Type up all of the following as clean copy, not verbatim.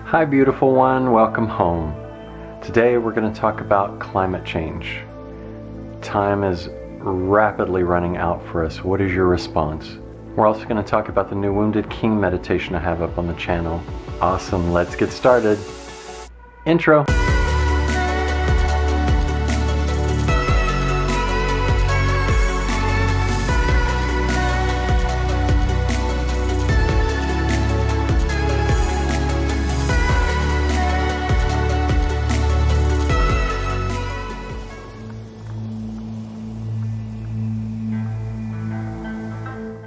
Hi beautiful one, welcome home. Today we're going to talk about climate change. Time is rapidly running out for us. What is your response? We're also going to talk about the new Wounded King meditation I have up on the channel. Awesome, let's get started. Intro.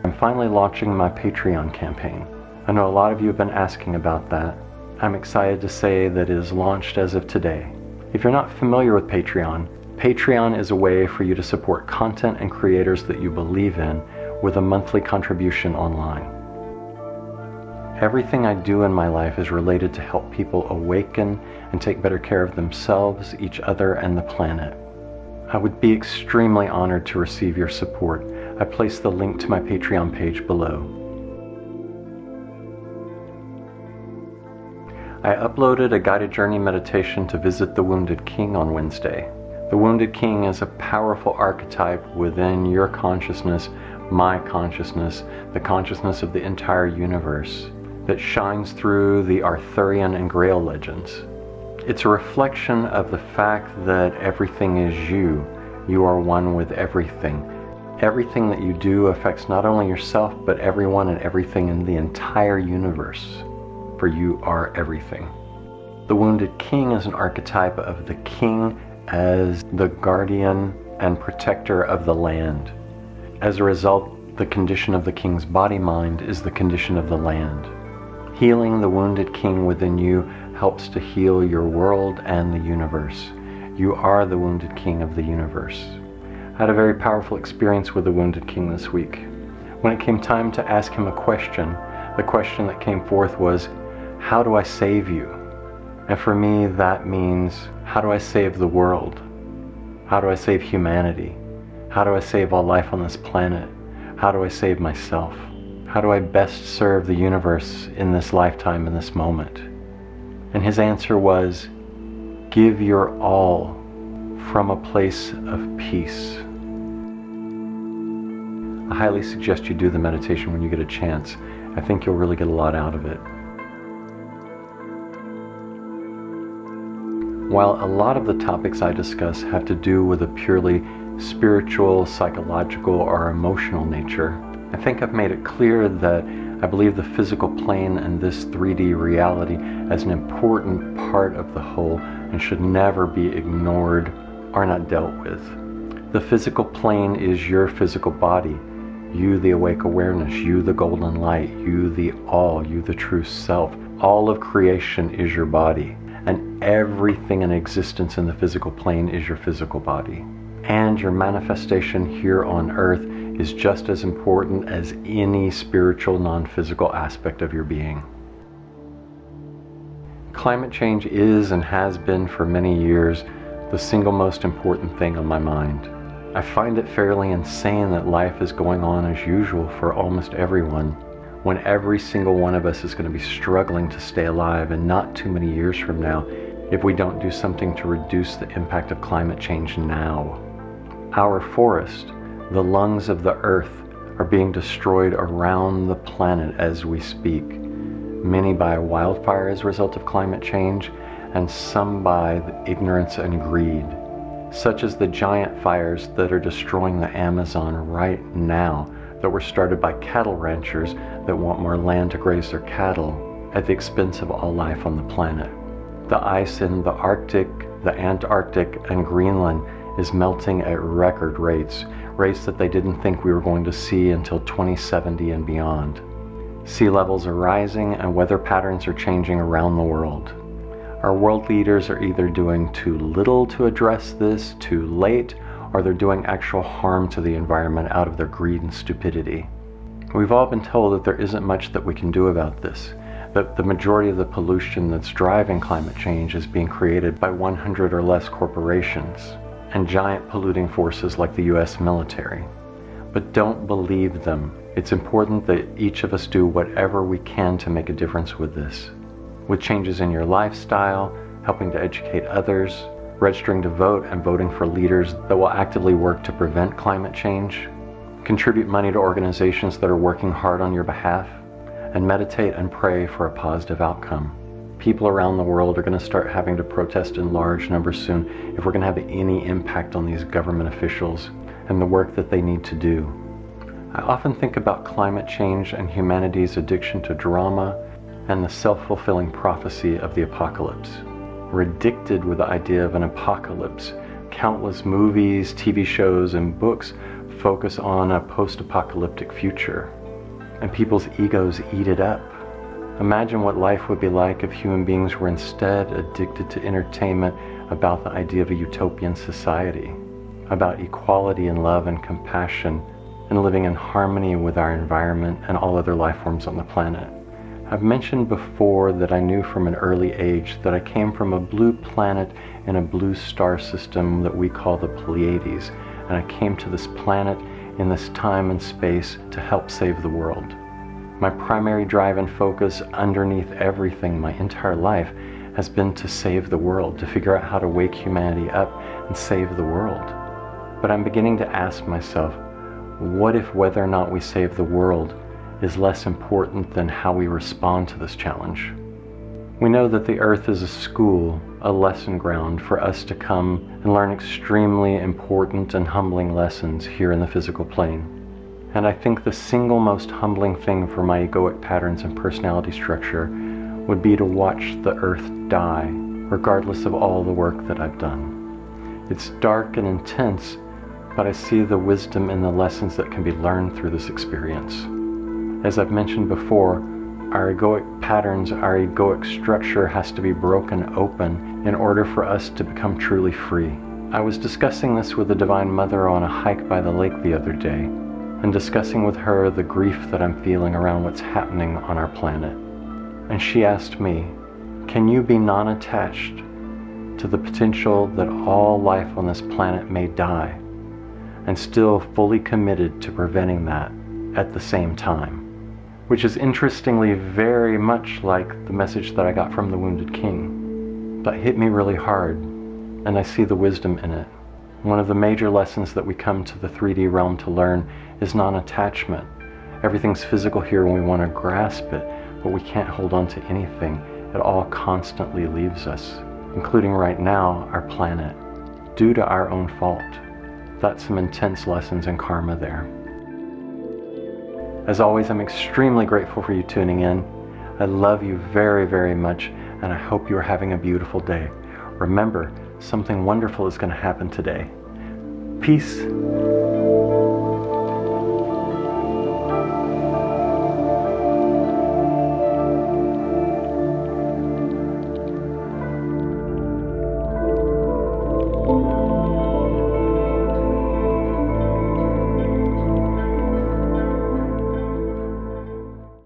I'm finally launching my Patreon campaign. I know a lot of you have been asking about that. I'm excited to say that it is launched as of today. If you're not familiar with Patreon, Patreon is a way for you to support content and creators that you believe in with a monthly contribution online. Everything I do in my life is related to help people awaken and take better care of themselves, each other, and the planet. I would be extremely honored to receive your support. I place the link to my Patreon page below. I uploaded a guided journey meditation to visit the Wounded King on Wednesday. The Wounded King is a powerful archetype within your consciousness, my consciousness, the consciousness of the entire universe that shines through the Arthurian and Grail legends. It's a reflection of the fact that everything is you. You are one with everything. Everything that you do affects not only yourself, but everyone and everything in the entire universe. For you are everything. The Wounded King is an archetype of the king as the guardian and protector of the land. As a result, the condition of the king's body-mind is the condition of the land. Healing the Wounded King within you helps to heal your world and the universe. You are the Wounded King of the universe. I had a very powerful experience with the Wounded King this week. When it came time to ask him a question, the question that came forth was, how do I save you? And for me, that means, how do I save the world? How do I save humanity? How do I save all life on this planet? How do I save myself? How do I best serve the universe in this lifetime, in this moment? And his answer was, give your all from a place of peace. I highly suggest you do the meditation when you get a chance. I think you'll really get a lot out of it. While a lot of the topics I discuss have to do with a purely spiritual, psychological, or emotional nature, I think I've made it clear that I believe the physical plane and this 3D reality as an important part of the whole and should never be ignored or not dealt with. The physical plane is your physical body. You, the awake awareness, you, the golden light, you, the all, you, the true self. All of creation is your body, and everything in existence in the physical plane is your physical body. And your manifestation here on earth is just as important as any spiritual, non-physical aspect of your being. Climate change is and has been for many years the single most important thing on my mind. I find it fairly insane that life is going on as usual for almost everyone, when every single one of us is going to be struggling to stay alive, and not too many years from now, if we don't do something to reduce the impact of climate change now. Our forest, the lungs of the earth, are being destroyed around the planet as we speak. Many by wildfire as a result of climate change, and some by ignorance and greed, such as the giant fires that are destroying the Amazon right now, that were started by cattle ranchers that want more land to graze their cattle at the expense of all life on the planet. The ice in the Arctic, the Antarctic, and Greenland is melting at record rates that they didn't think we were going to see until 2070 and beyond. Sea levels are rising and weather patterns are changing around the world. Our world leaders are either doing too little to address this, too late, or they're doing actual harm to the environment out of their greed and stupidity. We've all been told that there isn't much that we can do about this, that the majority of the pollution that's driving climate change is being created by 100 or less corporations and giant polluting forces like the US military. but don't believe them. It's important that each of us do whatever we can to make a difference with this. With changes in your lifestyle, helping to educate others, registering to vote and voting for leaders that will actively work to prevent climate change, contribute money to organizations that are working hard on your behalf, and meditate and pray for a positive outcome. People around the world are going to start having to protest in large numbers soon if we're going to have any impact on these government officials and the work that they need to do. I often think about climate change and humanity's addiction to drama and the self-fulfilling prophecy of the apocalypse. We're addicted with the idea of an apocalypse. Countless movies, TV shows, and books focus on a post-apocalyptic future, and people's egos eat it up. Imagine what life would be like if human beings were instead addicted to entertainment about the idea of a utopian society, about equality and love and compassion, and living in harmony with our environment and all other life forms on the planet. I've mentioned before that I knew from an early age that I came from a blue planet in a blue star system that we call the Pleiades, and I came to this planet in this time and space to help save the world. My primary drive and focus underneath everything my entire life has been to save the world, to figure out how to wake humanity up and save the world. But I'm beginning to ask myself, what if whether or not we save the world is less important than how we respond to this challenge? We know that the Earth is a school, a lesson ground for us to come and learn extremely important and humbling lessons here in the physical plane. And I think the single most humbling thing for my egoic patterns and personality structure would be to watch the Earth die, regardless of all the work that I've done. It's dark and intense, but I see the wisdom in the lessons that can be learned through this experience. As I've mentioned before, our egoic patterns, our egoic structure has to be broken open in order for us to become truly free. I was discussing this with the Divine Mother on a hike by the lake the other day, and discussing with her the grief that I'm feeling around what's happening on our planet. And she asked me, can you be non-attached to the potential that all life on this planet may die, and still fully committed to preventing that at the same time? Which is interestingly very much like the message that I got from the Wounded King, but hit me really hard, and I see the wisdom in it. One of the major lessons that we come to the 3D realm to learn is non-attachment. Everything's physical here and we want to grasp it, but we can't hold on to anything. It all constantly leaves us, including right now, our planet, due to our own fault. That's some intense lessons in karma there. As always, I'm extremely grateful for you tuning in. I love you very, very much, and I hope you are having a beautiful day. Remember, something wonderful is going to happen today. Peace.